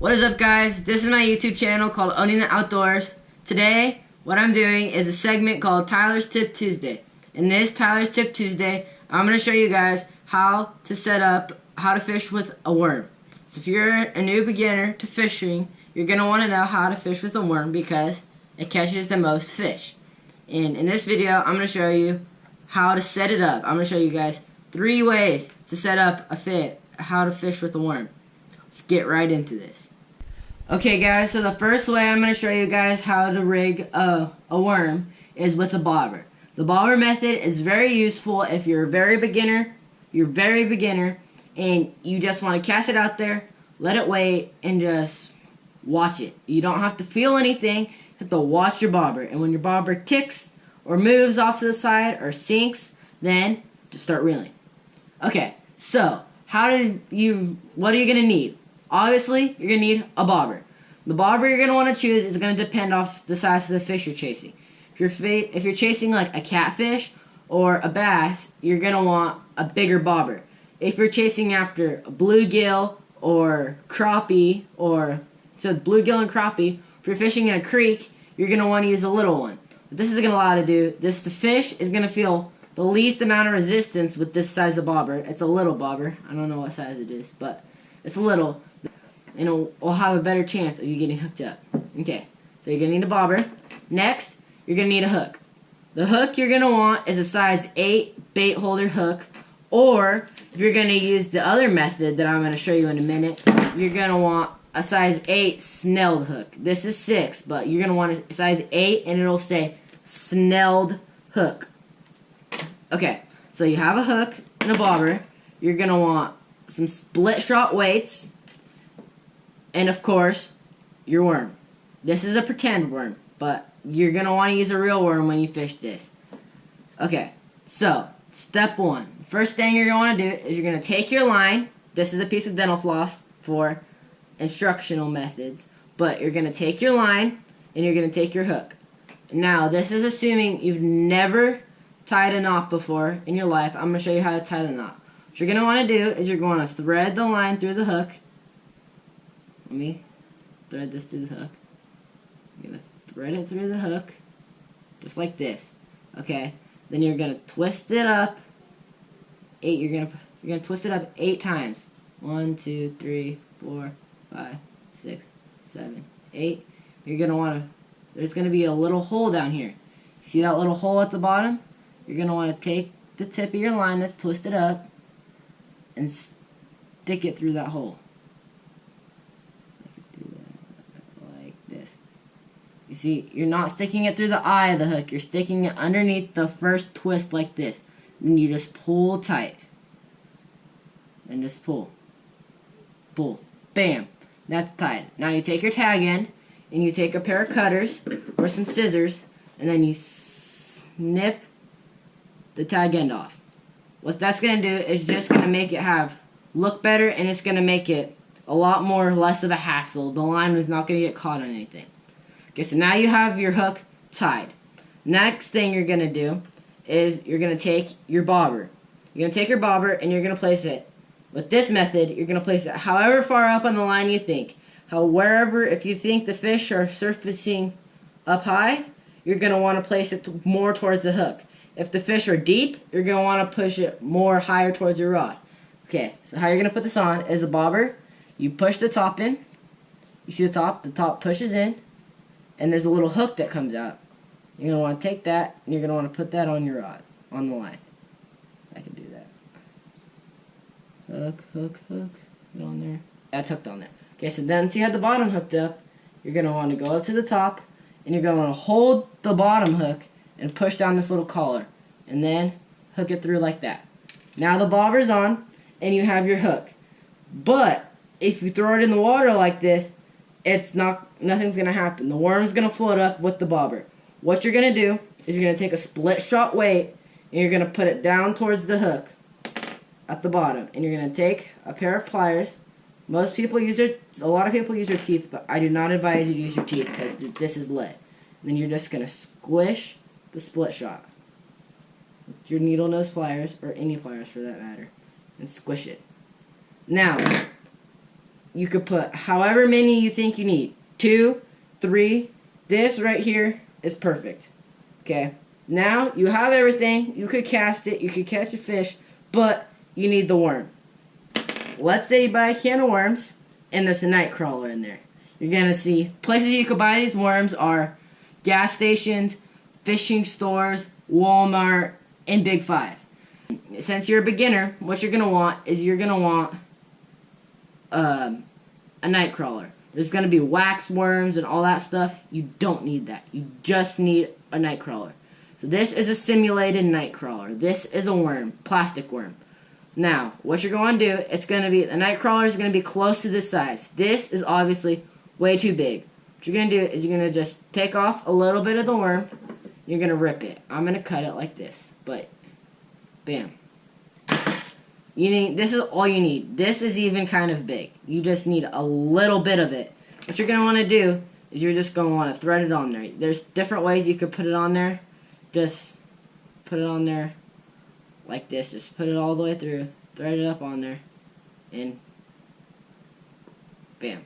What is up, guys? This is my YouTube channel called Owning the Outdoors. Today, what I'm doing is a segment called Tyler's Tip Tuesday. In this Tyler's Tip Tuesday, I'm going to show you guys how to fish with a worm. So if you're a new beginner to fishing, you're going to want to know how to fish with a worm because it catches the most fish. And in this video, I'm going to show you how to set it up. I'm going to show you guys 3 ways to set up how to fish with a worm. Let's get right into this. Okay, guys, so the first way I'm going to show you guys how to rig a worm is with a bobber. The bobber method is very useful if you're a very beginner, and you just want to cast it out there, let it wait, and just watch it. You don't have to feel anything, you have to watch your bobber. And when your bobber ticks or moves off to the side or sinks, then just start reeling. Okay, so what are you going to need? Obviously, you're going to need a bobber. The bobber you're going to want to choose is going to depend off the size of the fish you're chasing. If you're chasing like a catfish or a bass, you're going to want a bigger bobber. If you're chasing after a bluegill or crappie, bluegill and crappie, if you're fishing in a creek, you're going to want to use a little one. What this is going to allow to do, the fish is going to feel the least amount of resistance with this size of bobber. It's a little bobber. I don't know what size it is, but it's little, and it'll have a better chance of you getting hooked up. Okay, so you're going to need a bobber. Next, you're going to need a hook. The hook you're going to want is a size 8 bait holder hook, or if you're going to use the other method that I'm going to show you in a minute, you're going to want a size 8 snelled hook. This is 6, but you're going to want a size 8, and it'll say snelled hook. Okay, so you have a hook and a bobber. You're going to want some split shot weights, and of course, your worm. This is a pretend worm, but you're going to want to use a real worm when you fish this. Okay, so step 1. First thing you're going to want to do is you're going to take your line. This is a piece of dental floss for instructional methods, but you're going to take your line and you're going to take your hook. Now, this is assuming you've never tied a knot before in your life. I'm going to show you how to tie the knot. What you're going to want to do is you're going to thread the line through the hook. Let me thread this through the hook. You're going to thread it through the hook, just like this. Okay. Then you're going to twist it up. You're going to twist it up 8 times. 1, 2, 3, 4, 5, 6, 7, 8. You're going to want to. There's going to be a little hole down here. See that little hole at the bottom? You're going to want to take the tip of your line that's twisted up and stick it through that hole. Do that like this. You see, you're not sticking it through the eye of the hook. You're sticking it underneath the first twist like this. And you just pull tight. And just pull. Pull. Bam. That's tied. Now you take your tag in, and you take a pair of cutters or some scissors, and then you snip the tag end off. What that's going to do is just going to make it look better, and it's going to make it a lot less of a hassle. The line is not going to get caught on anything. Okay, so now you have your hook tied. Next thing you're going to do is you're going to take your bobber. You're going to take your bobber and you're going to place it. With this method, you're going to place it however far up on the line you think. If you think the fish are surfacing up high, you're going to want to place it more towards the hook. If the fish are deep, you're going to want to push it more higher towards your rod. Okay, so how you're going to put this on is a bobber. You push the top in. You see the top pushes in, and there's a little hook that comes out. You're going to want to take that, and you're going to want to put that on your rod, on the line. I can do that. Hook, hook, hook. Put it on there. That's hooked on there. Okay, so then once you have the bottom hooked up, you're going to want to go up to the top, and you're going to want to hold the bottom hook and push down this little collar, and then hook it through like that. Now the bobber's on, and you have your hook. But if you throw it in the water like this, nothing's going to happen. The worm's going to float up with the bobber. What you're going to do is you're going to take a split shot weight, and you're going to put it down towards the hook at the bottom, and you're going to take a pair of pliers. A lot of people use their teeth, but I do not advise you to use your teeth because this is lead. And then you're just going to squish the split shot with your needle nose pliers, or any pliers for that matter, and squish it. Now, you could put however many you think you need. 2, 3. This right here is perfect. Okay. Now you have everything. You could cast it. You could catch a fish. But you need the worm. Let's say you buy a can of worms and there's a night crawler in there. You're going to see places you could buy these worms are gas stations, fishing stores, Walmart, and Big 5. Since you're a beginner, what you're going to want is you're going to want a night crawler. There's going to be wax worms and all that stuff. You don't need that. You just need a night crawler. So this is a simulated night crawler. This is a worm, plastic worm. Now, what you're going to do, it's going to be, the night crawler is going to be close to this size. This is obviously way too big. What you're going to do is you're going to just take off a little bit of the worm. You're going to rip it. I'm going to cut it like this. But, bam. This is all you need. This is even kind of big. You just need a little bit of it. What you're going to want to do is you're just going to want to thread it on there. There's different ways you could put it on there. Just put it on there like this. Just put it all the way through. Thread it up on there. And bam.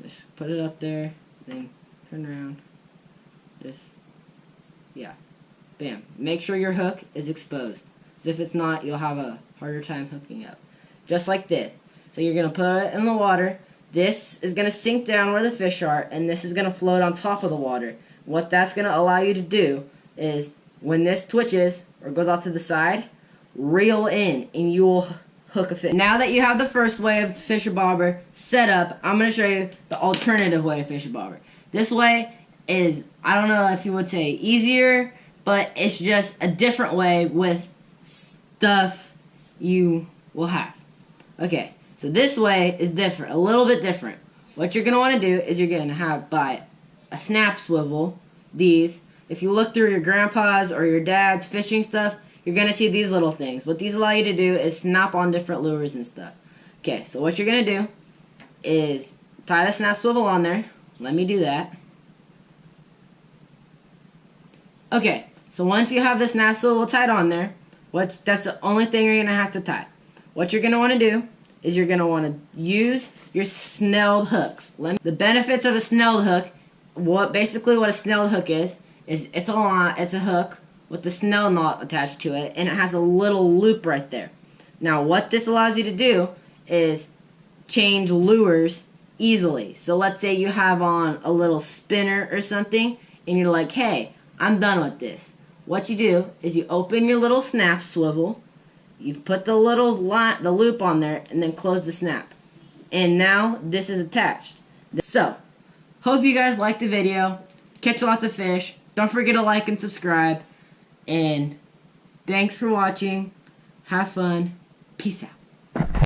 Just put it up there. Then turn around. Just, yeah. Bam. Make sure your hook is exposed. So if it's not, you'll have a harder time hooking up. Just like this. So you're going to put it in the water. This is going to sink down where the fish are, and this is going to float on top of the water. What that's going to allow you to do is, when this twitches or goes off to the side, reel in, and you will hook a fish. Now that you have the first way of fish a bobber set up, I'm going to show you the alternative way to fish a bobber. This way is, I don't know if you would say easier, but it's just a different way with stuff you will have. Okay, so this way is different, a little bit different. What you're going to want to do is you're going to buy a snap swivel. These, if you look through your grandpa's or your dad's fishing stuff, you're going to see these little things. What these allow you to do is snap on different lures and stuff. Okay, so what you're going to do is tie the snap swivel on there. Let me do that. Okay, so once you have the snap swivel tied on there, that's the only thing you're going to have to tie. What you're going to want to do is you're going to want to use your snelled hooks. The benefits of a snelled hook, basically what a snelled hook is it's a hook with the snell knot attached to it, and it has a little loop right there. Now what this allows you to do is change lures easily. So let's say you have on a little spinner or something, and you're like, hey, I'm done with this. What you do is you open your little snap swivel, you put the loop on there, and then close the snap. And now this is attached. So, hope you guys liked the video. Catch lots of fish. Don't forget to like and subscribe. And thanks for watching. Have fun. Peace out.